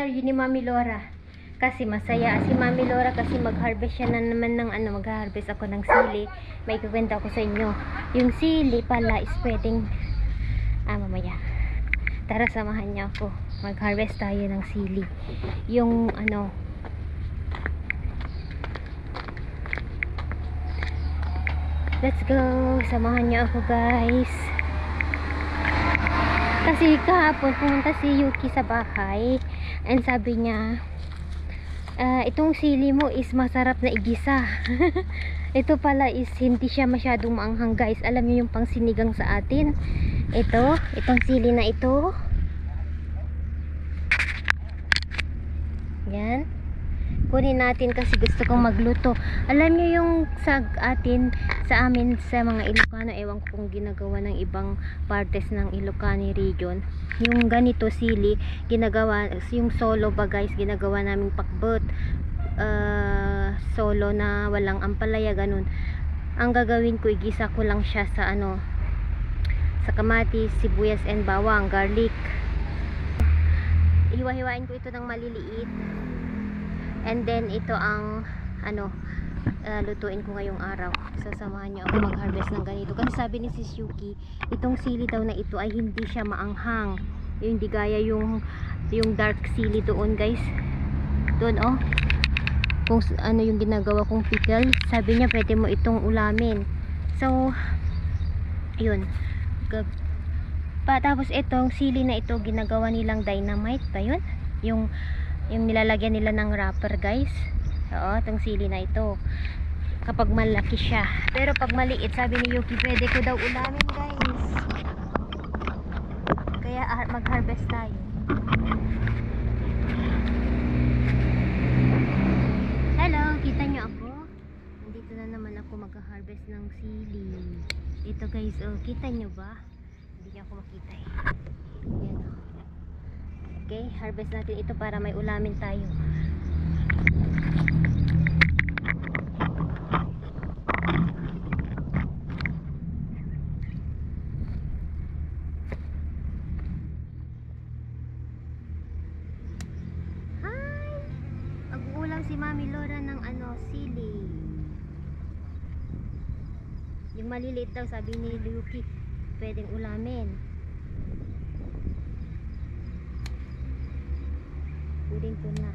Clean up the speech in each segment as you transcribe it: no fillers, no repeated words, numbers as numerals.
anibersaryo ni Mami Laura. Kasi masaya si Mami Laura kasi mag-harvest siya na naman ng mag-harvest ako ng sili. May ikukwenta ko sa inyo. Yung sili pala is pwedeng mamaya. Tara, samahan niyo ako. Mag-harvest tayo ng sili. Yung let's go. Samahan niyo ako, guys. Kasi kahapon pumunta si Yuki sa bahay and sabi niya itong sili mo is masarap na igisa. Ito pala is hindi siya masyadong maanghang, guys. Alam niyo yung pang sinigang sa atin, itong sili na ito, yan, kunin natin kasi gusto kong magluto. Alam niyo yung sa amin sa mga Ilocano, ewan ko kung ginagawa ng ibang partes ng Ilocani region, yung ganito sili ginagawa, yung solo ba, guys, ginagawa naming pakbet, solo na walang ampalaya, ganun. Ang gagawin ko, igisa ko lang siya sa sa kamatis, sibuyas and bawang, garlic. Hiwa-hiwain ko ito ng maliliit. And then ito ang lutuin ko ngayong araw. Sasamahan niyo ako mag-harvest ng ganito. Kasi sabi ni Sis Yuki, itong sili daw na ito ay hindi siya maanghang. Yung hindi gaya yung dark sili doon, guys. Doon kung yung ginagawa kong pickle. Sabi niya pwede mo itong ulamin. So, yun. Tapos itong sili na ito ginagawa nilang dynamite ba yun? Yung nilalagyan nila ng wrapper, guys. Oo, itong sili na ito kapag malaki siya. Pero pag maliit, sabi ni Yuki, pwede ko daw ulamin, guys. Kaya mag-harvest tayo. Hello, kita nyo ako? Nandito na naman ako mag-harvest ng sili. Ito, guys, kita nyo ba? Hindi nyo ako makita eh. Yan, okay, harvest natin ito para may ulamin tayo. Hi! Mag-uulam si Mami Laura ng sili. Yung maliliit daw, sabi ni Yuki, pwedeng ulamin. Kunin ko na.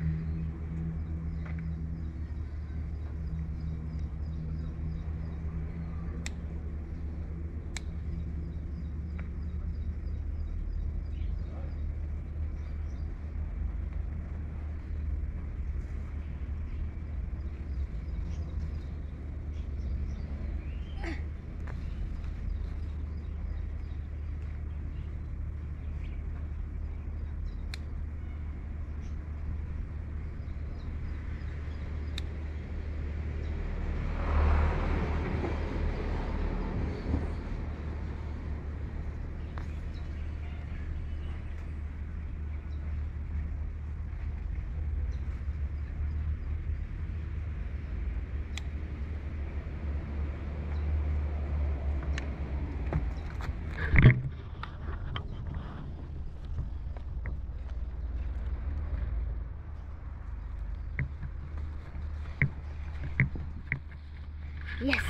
Yes.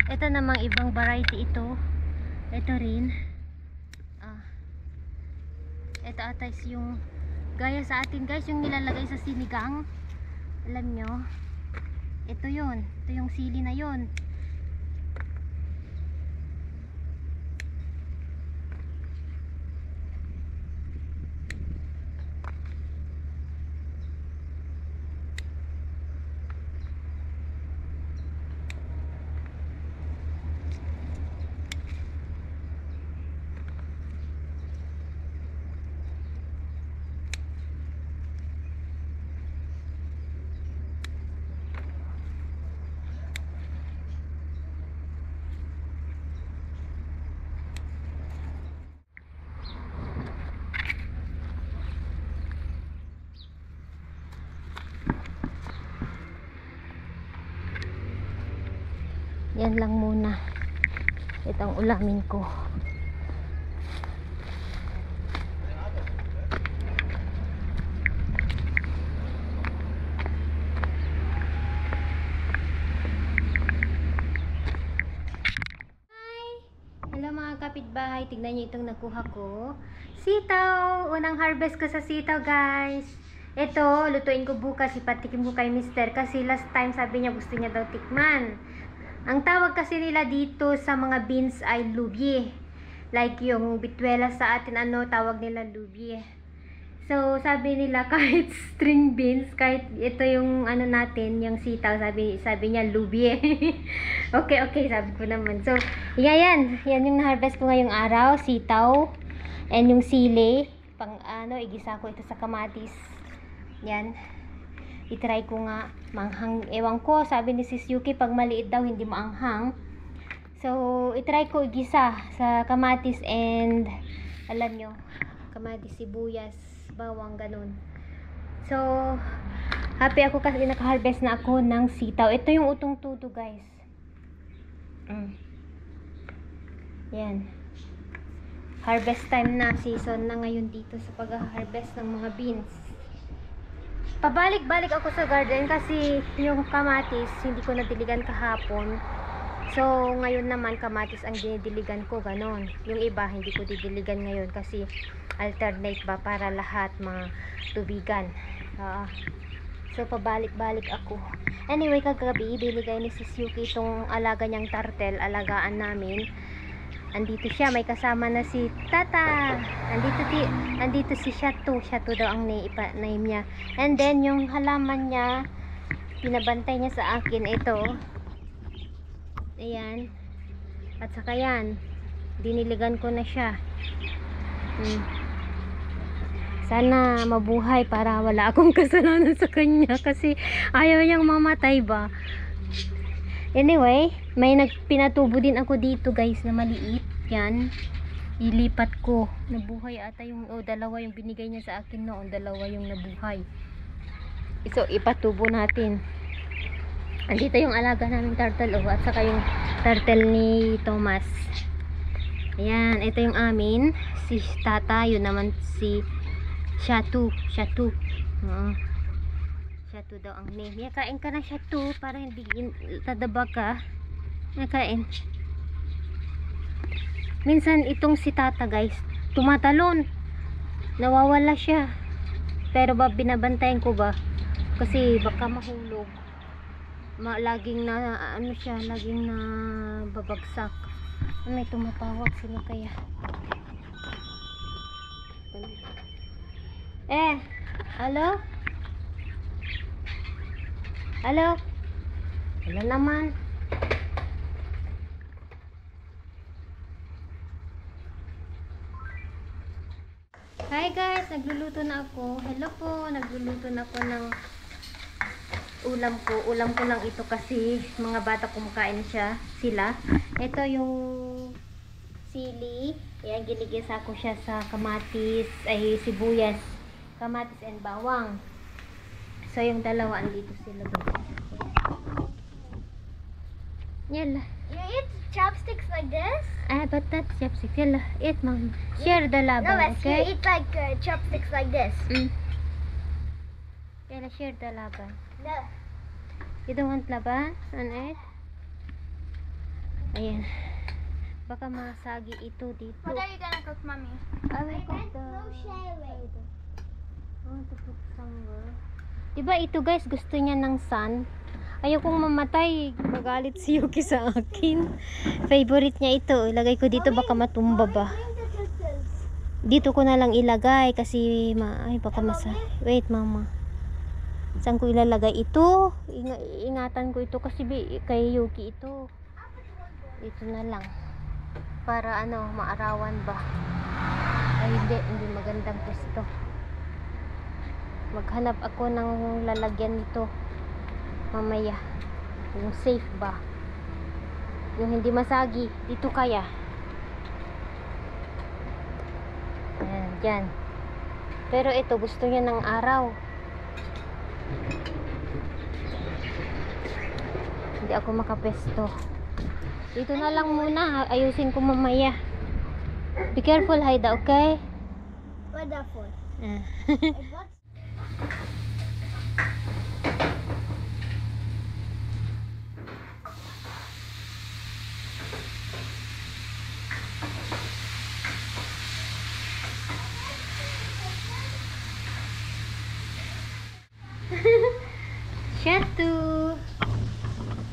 Ito namang ibang variety ito. Ito rin. Ito atas yung gaya sa atin, guys, yung nilalagay sa sinigang. Alam nyo? Ito yun. Ito yung sili na yun. Yan lang muna. Itong ulamin ko. kapitbahay. Tignan niyo itong nakuha ko. Sitaw! Unang harvest ko sa sitaw, guys. Ito, lutuin ko bukas. Ipatikim ko kay Mister. Kasi last time sabi niya gusto niya daw tikman. Ang tawag kasi nila dito sa mga beans ay lubye. Like yung bituela sa atin, tawag nila lubye. So, sabi nila kahit string beans, kahit ito yung natin, yung sitaw, sabi niya lubye. Okay, sabi ko naman. So, yan yung na-harvest ko ngayong araw, sitaw, and yung sili, pang igisa ko ito sa kamatis. Yan. I-try ko nga, manghang, ewan ko, sabi ni Sis Yuki, pag maliit daw, hindi maanghang. So, i-try ko igisa sa kamatis and, alam nyo, kamatis, sibuyas, bawang, ganun. So, happy ako kasi naka-harvest na ako ng sitaw. Ito yung utong tudo, guys. Yan. Harvest time na, season na ngayon dito sa pag-harvest ng mga beans. Pabalik-balik ako sa garden kasi yung kamatis, hindi ko nadiligan kahapon. So, ngayon naman kamatis ang dinidiligan ko, ganon. Yung iba, hindi ko didiligan ngayon kasi alternate ba para lahat mga tubigan. So, pabalik-balik ako. Anyway, kagabi, binigay ni Sis Yuki itong alaga niyang turtle, alagaan namin. Andito siya, may kasama na si Tata. Andito si Shatu. Shatu daw ang name niya. And then, yung halaman niya, pinabantay niya sa akin, ito. Ayan. At saka yan, diniligan ko na siya. Sana mabuhay para wala akong kasalanan sa kanya kasi ayaw niyang mamatay ba. Anyway, may pinatubo din ako dito, guys, na maliit. Yan. Ilipat ko. Nabuhay ata yung dalawa yung binigay niya sa akin noon. Dalawa yung nabuhay. So, ipatubo natin. Andito yung alaga naming turtle, at saka yung turtle ni Thomas. Ayan, ito yung amin. Si Tata, yun naman si Shatu. Shatu daw ang name. Kain ka na, Shatu, para hindi tadaba ka. Kain. Minsan itong si Tata, guys, tumatalon. Nawawala siya. Pero binabantayan ko ba? Kasi baka mahulog. Laging na laging na babagsak. May tumatawag sila kaya. Hello? Hello naman. Hi guys, nagluluto na ako. Hello po, nagluluto na ako ng ulam ko lang ito kasi mga bata kumakain sila. Ito yung sili. Ayan, ginigisa ko siya sa kamatis, sibuyas, kamatis and bawang. So yung dalawa andito sila. Yala. You eat chopsticks like this? But not chopsticks. Yala, eat mom. Share the laban, No, okay? you eat like chopsticks like this. Yala, share the laban. No. You don't want laban on it? Ayan. Baka masagi ito dito. What are you gonna cook, Mommy? I will cook the... No sharing. I want to cook somewhere. Diba ito, guys, gusto niya ng sun. Ayaw kong mamatay. Magalit si Yuki sa akin. Favorite niya ito. Ilagay ko dito, baka matumba ba. Dito ko na lang ilagay kasi baka wait, mama. Saan ko ilalagay ito? Ingatan ko ito kasi kay Yuki ito. Dito na lang. Para maarawan ba. Ay hindi magandang pwesto. Maghanap ako ng lalagyan nito mamaya. Yung safe ba. Yung hindi masagi. Dito kaya. Ayan, dyan. Pero ito gusto niya ng araw. Hindi ako makapwesto. Dito na lang muna. Ayusin ko mamaya. Be careful, Haida, okay? What that for? Shatu!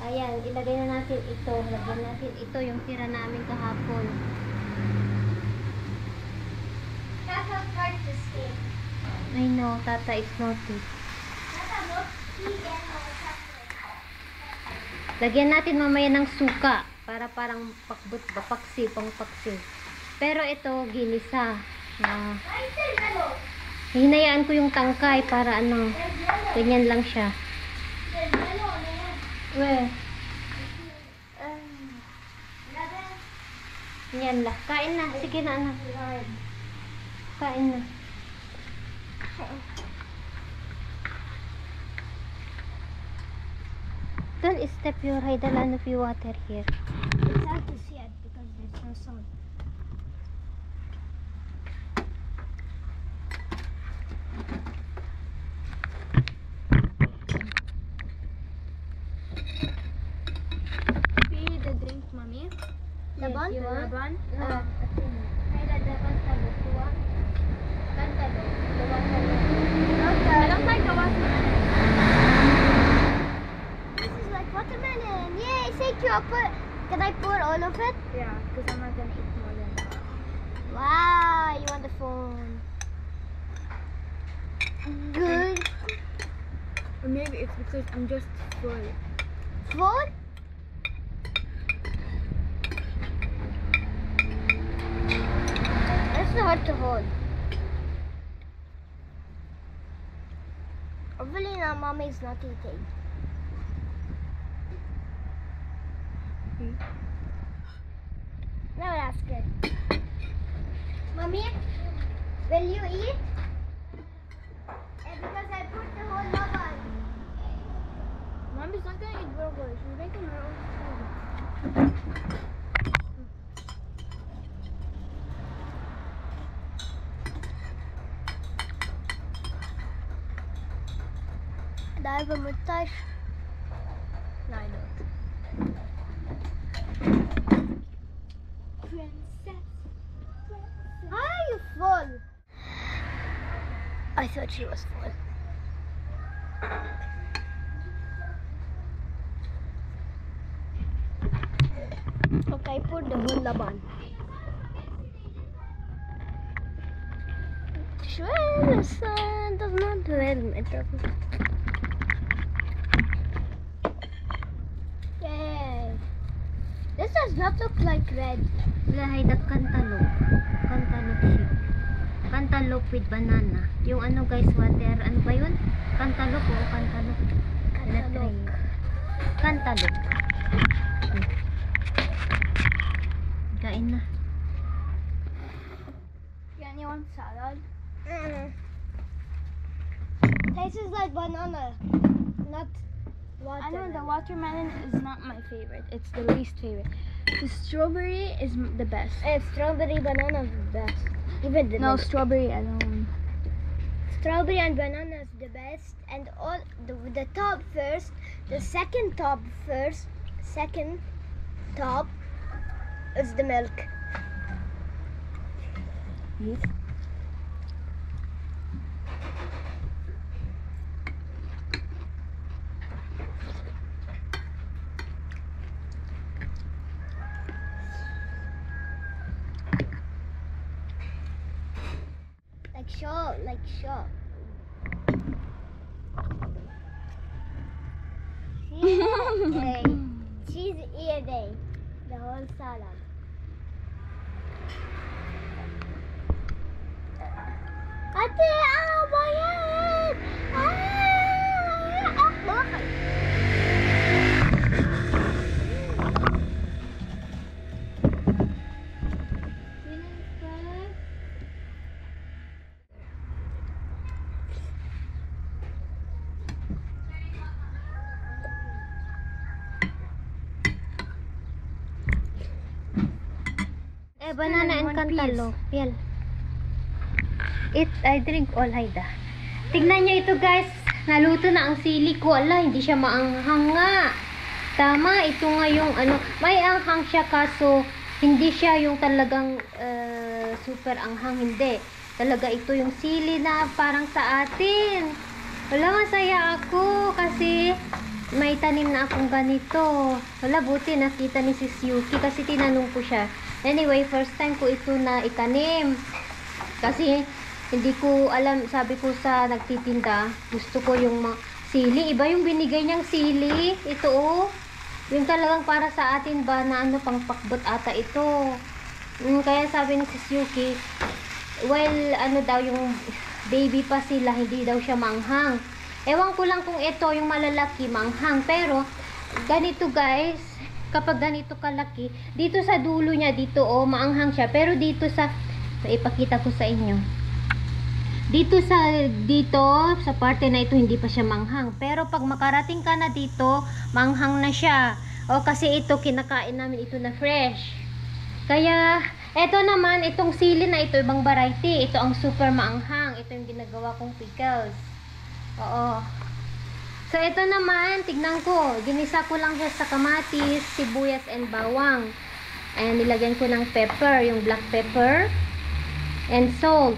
Ayan, ilagay na natin ito. Lagyan natin ito yung tira namin kahapon. That's how hard to skate. I know, Tata is naughty. That's how most eat and more chocolate. Lagyan natin mamaya ng suka para parang paksi, pang paksi. Pero ito, ginisa. Why is there yellow? Hinayaan ko yung tangkay para ano, There's yellow. ganyan lang siya. There's yellow on the end. Weh, Another. yan lang. Kain na. Sige na, anak. Kain na. Don't step your head. A lot of your water here. It's hard to see it because there's no sun. See the drink, mommy. Laban? you want? Laban? I don't like the watermelon. This is like watermelon. Yay, thank you. Can I pour all of it? Yeah, because I'm not going to eat more than that. Wow, you want the phone. Good. Or maybe it's because I'm just full. Phone? That's hard to hold. Hopefully now mommy's not eating. No, that's good. Mommy, will you eat? Because I put the whole log on. Mommy's not gonna eat burgers. She's making her own food. Do I have a mustache? No, I don't. Princess. How are you full? I thought she was full. Okay, put the whole laban. Sure, the sun does not dwell. It doesn't. Yay. This does not look like red. Lahay the cantaloupe. Cantaloupe shake. Cantaloupe with banana. Yung ano guys, water. Ano ba yun? Cantaloupe o cantaloupe? Cantaloupe. Cantaloupe. Kain na. You want salad? Tastes like banana, not water. I know the watermelon is not my favorite. It's the least favorite. The strawberry is the best. Strawberry banana is the best. Even the No, best. strawberry alone. Strawberry and banana is the best, and all the top first, the second top first, second top is the milk. Like show. Hey, she's eating the whole salad. Ate, ba yan? Bakit? Banana and cantaloupe. Yan. I drink all, Haida. Tignan nyo ito guys. Naluto na ang sili ko. Ala, hindi siya maanghang nga. Tama, ito nga yung ano. May anghang siya kaso hindi siya yung talagang super anghang. Hindi. Talaga ito yung sili na parang sa atin. Wala, masaya ako kasi may tanim na akong ganito. Wala, buti nakita ni Sis Yuki kasi tinanong ko siya. Anyway, first time ko ito na itanim. Kasi hindi ko alam, sabi ko sa nagtitinda, gusto ko yung sili. Iba yung binigay niyang sili. Ito oh. Yung talagang para sa atin ba na ano, pang pakbot ata ito. Kaya sabi ni Sis Yuki, well, ano daw yung baby pa sila, hindi daw siya manghang. Ewan ko lang kung ito yung malalaki manghang, pero ganito guys, kapag ganito kalaki, dito sa dulo niya, dito oh, maanghang siya, pero dito sa ipakita ko sa inyo, dito sa parte na ito hindi pa siya manghang, pero pag makarating ka na dito, manghang na siya. O kasi ito kinakain namin ito na fresh. Kaya eto naman, itong sili na ito, ibang variety. Ito ang super maanghang. Ito yung ginagawa kong pickles. Oo. So, ito naman, tignan ko. Ginisa ko lang siya sa kamatis, sibuyas, and bawang. Ayan, nilagyan ko ng pepper, yung black pepper, and salt.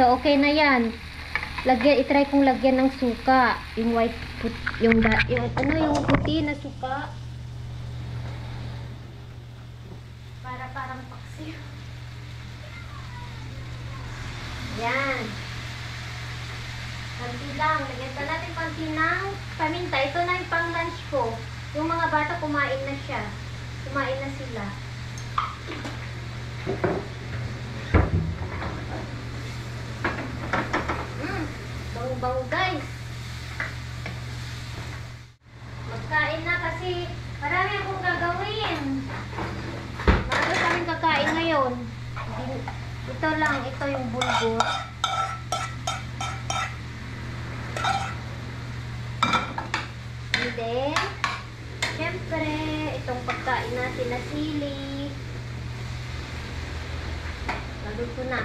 So, okay na yan. Itry kong lagyan ng suka. Yung white, yung puti na suka. Parang paksiw. Yan. Panti lang. Lagyan pa natin panti ng paminta. Ito na yung pang lunch ko. Yung mga bata kumain na siya. Kumain na sila. Bango-bango guys. Magkain na kasi marami akong gagawin. Marami kaming kakain ngayon. Ito lang, ito yung bulgur. And then, syempre, itong pagkain natin na sili. Lagod ko na.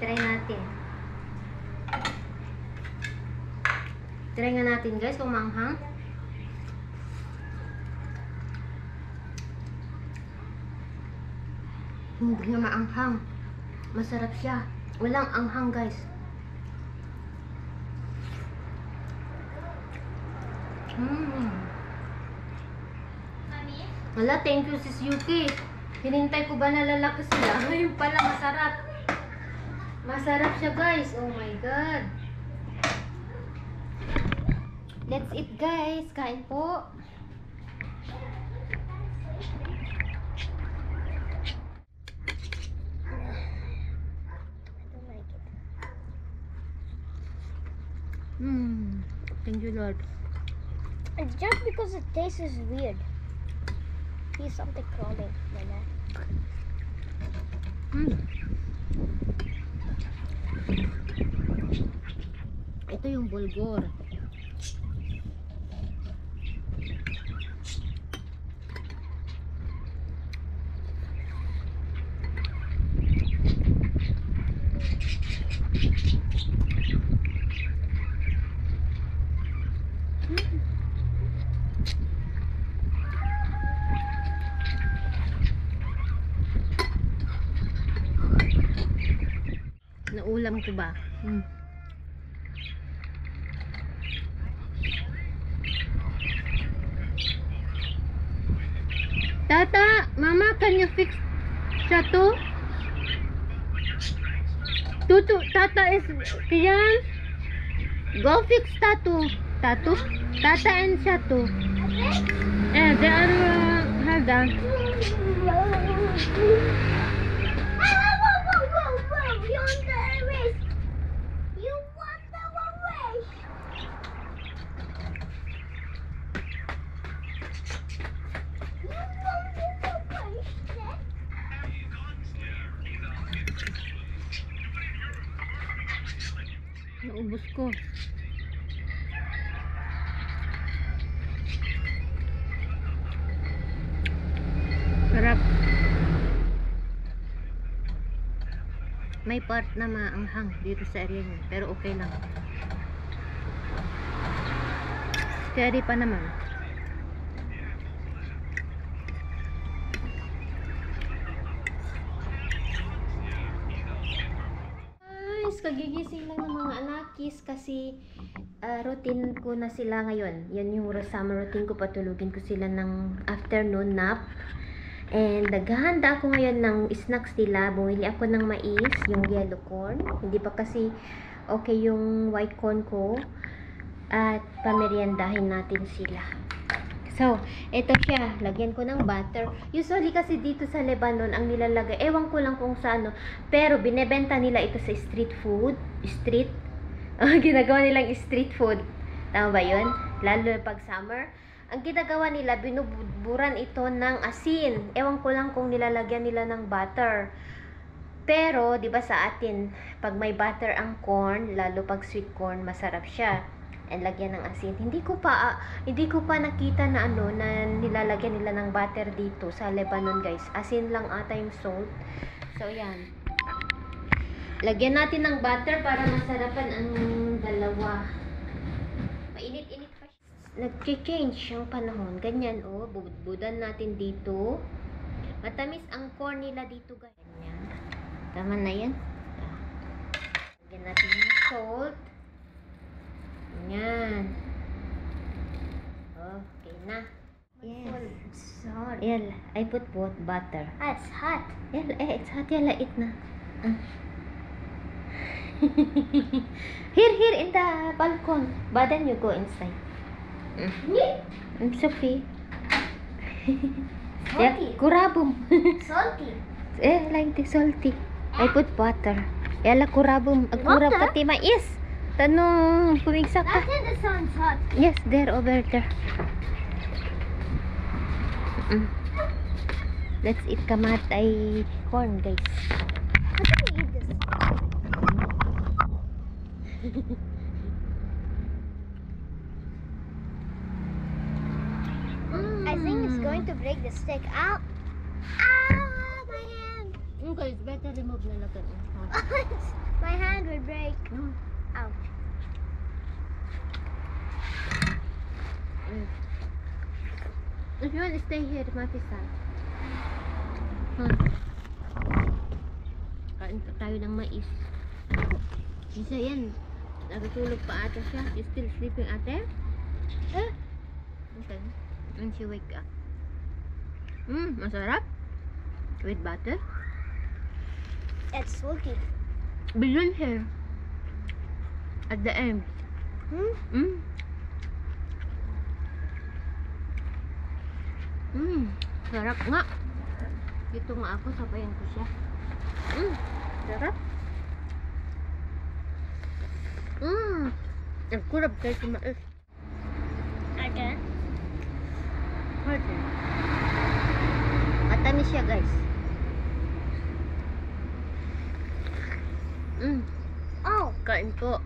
Try natin. Try nga natin guys kung manghang. Hindi nga maanghang. Masarap siya. Walang anghang guys. Wala, thank you Sis Yuki. Hinintay ko ba na lalaki sila? Ngayon pala, masarap. Masarap siya guys. Oh my god. Let's eat guys. Kain po. Thank you Lord. It's just because the taste is weird. See something crawling in my neck. Ito yung bulgur. Naulam ko ba? Tata, Mama, can you fix Chato? Tutu, Tata is Kian. Go fix Tatu. Tatu? Tata and Chato. They are held down. You want the erase? You want the erase? Naubos ko. Sarap. may part na maanghang dito sa area niya. Pero okay lang. Scary pa naman. Guys, kagigising lang ng mga anakis kasi routine ko na sila ngayon. Yan yung summer routine ko. Patulugin ko sila ng afternoon nap. And naghahanda ako ngayon ng snacks nila. Bumili ako ng mais, yung yellow corn. Hindi pa kasi okay yung white corn ko. At pameriendahin natin sila. So, ito siya. Lagyan ko ng butter. Usually kasi dito sa Lebanon, ang nilalagay, ewan ko lang kung sa ano, pero binebenta nila ito sa street food. Street. Ginagawa nilang street food. Tama ba yun? Lalo pag summer. Ang ginagawa nila, binuburan ito ng asin. Ewan ko lang kung nilalagyan nila ng butter. Pero, di ba sa atin, pag may butter ang corn, lalo pag sweet corn, masarap siya. And lagyan ng asin. Hindi ko pa nakita na na nilalagyan nila ng butter dito sa Lebanon, guys. Asin lang ata yung salt. So, yan. Lagyan natin ng butter para masarapan ang dalawa. Mainit-init pa siya. Nag-change yung panahon. Ganyan, oh. Budan natin dito. Matamis ang corn nila dito, guys. Ganyan. Tama na yan. Lagyan natin ng salt. Yan. Okay na. Yes. Salt. Yala, I put both butter. It's hot. Yala, it's hot. Yala, eat na. Here, in the balcony. But then you go inside. It's okay. Yeah, Salty. kurabum. Salty. Like the salty. I put butter. Yala, kurabum. Kurab Butter? pati mais. Tanong, pumigsak ka. That kind of sounds hot. Yes, there, over there. Let's eat kamatay corn, guys. How can we eat this? I think it's going to break the stick. Ow! Ow! My hand! Okay, it's better remove na lang. My hand will break. Ouch. If you want to stay here, Mati-san. Kain tayo ng mais. Isa yan. Natutulog pa ata siya. You still sleeping, ate? Okay. And she wake up. Masarap. With butter. It's salty. Billion here. At the end. Sarap nga. Dito nga ako, sabayan ko siya. Sarap. Nagkurab kayo sa mais. Okay. Harder. Matamis siya, guys. Oh, Kain po.